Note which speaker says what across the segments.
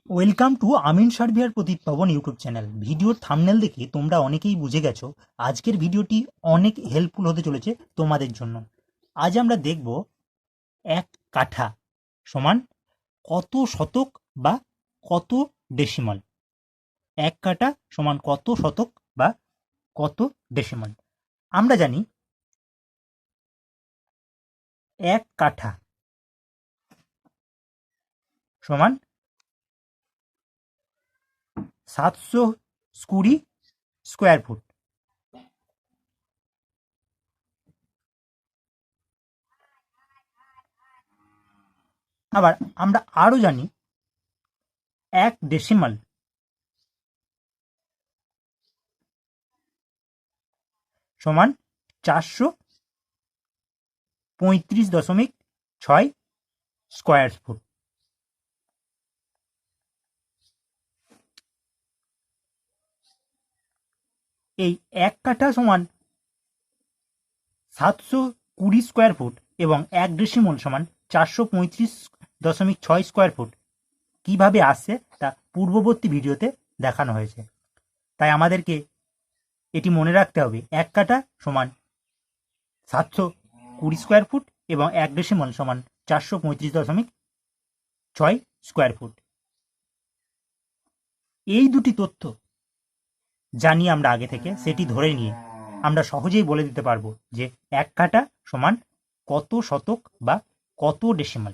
Speaker 1: Welcome to আমিন সার্ভিয়ার প্রদীপ পাবন ইউটিউব চ্যানেল। ভিডিওর থাম্বনেল দেখে তোমরা অনেকেই বুঝে গেছো আজকের ভিডিওটি অনেক হেল্পফুল হতে চলেছে তোমাদের জন্য। আজ আমরা দেখব এক কাঠা সমান কত শতক বা কত ডেসিমাল। এক কাঠা সমান কত শতক বা কত ডেসিমাল। আমরা জানি এক কাঠা সমান 720 স্কোয়ার ফুট। আবার আমরা আরো জানি এক ডেসিমাল সমান 435.6 স্কোয়ার ফুট। এই এক কাঠা সমান 720 স্কোয়ার ফুট এবং এক ডেসিমল সমান 435.6 স্কোয়ার ফুট কিভাবে আসছে তা পূর্ববর্তী ভিডিওতে দেখানো হয়েছে। তাই আমাদেরকে এটি মনে রাখতে হবে, এক কাঠা সমান 720 স্কোয়ার ফুট এবং এক ডেসিমল সমান 435.6 স্কোয়ার ফুট। এই দুটি তথ্য জানি আমরা আগে থেকে, সেটি ধরে নিয়ে আমরা সহজেই বলে দিতে পারবো যে এক কাঠা সমান কত শতক বা কত ডেসিমাল।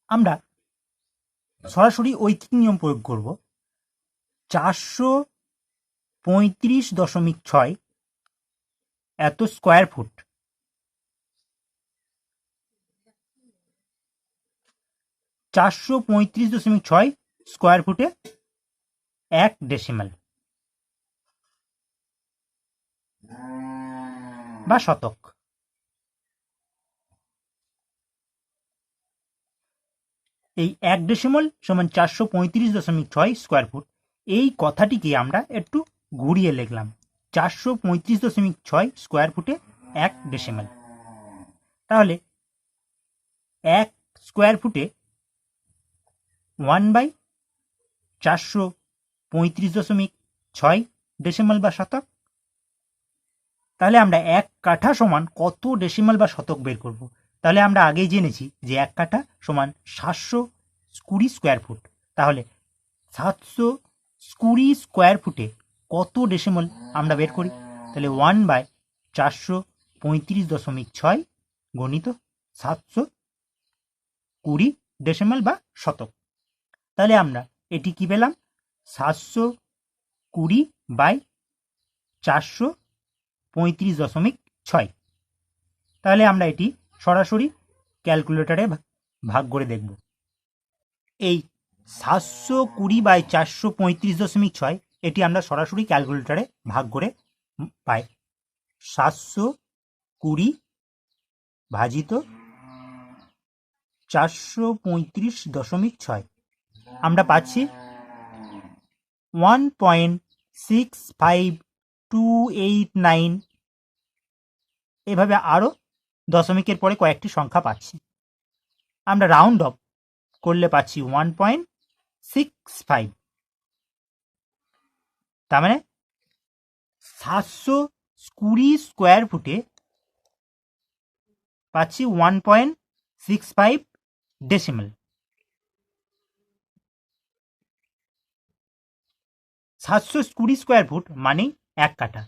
Speaker 1: আমরা সরাসরি ঐকিক নিয়ম প্রয়োগ করব। 435.6 এত স্কোয়ার ফুট, 435.6 স্কোয়ার ফুটে এক ডেসিমাল বা শতক। এই এক ডেসিমাল সমান 435.6 স্কোয়ার ফুট, এই কথাটিকে আমরা একটু ঘুরিয়ে লিখলাম। 435.6 স্কোয়ার ফুটে এক ডেসিমাল। তাহলে এক স্কোয়ার ফুটে 1/435.6 ডেসিমাল বা শতক। তাহলে আমরা এক কাঠা সমান কত ডেসিমাল বা শতক বের করব। তাহলে আমরা আগেই জেনেছি যে এক কাঠা সমান 720 স্কোয়ার ফুট। তাহলে 720 স্কোয়ার ফুটে কত ডেসিমাল আমরা বের করি। তাহলে 1/435.6 গণিত 720 ডেসিমাল বা শতক। তাহলে আমরা এটি কি পেলাম, 720/435.6। তাহলে আমরা এটি সরাসরি ক্যালকুলেটরে ভাগ করে দেখব। এই 720/435.6 এটি আমরা সরাসরি ক্যালকুলেটরে ভাগ করে পাই 720 ভাজিত 435.6। আমরা পাচ্ছি 1.65289। এভাবে আরো দশমিকের পরে কয়েকটি সংখ্যা পাচ্ছি। আমরা রাউন্ড অফ করলে পাচ্ছি 1.65। তার মানে 720 স্কোয়ার ফুটে পাচ্ছি 1.65 ডেসিমাল। 720 স্কোয়ার ফুট মানে এক কাঠা,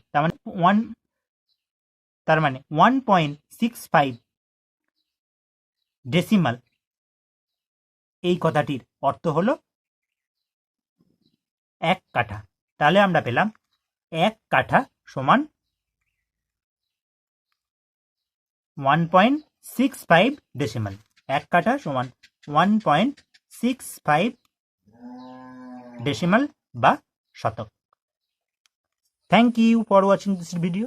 Speaker 1: তার মানে 1.65 ডেসিমাল। এই কথাটির অর্থ হলো এক কাঠা। তাহলে আমরা পেলাম এক কাঠা সমান 1.65 ডেসিমাল। এক কাঠা সমান 1.65 ডেসিমাল বা শতক। Thank you for watching this video.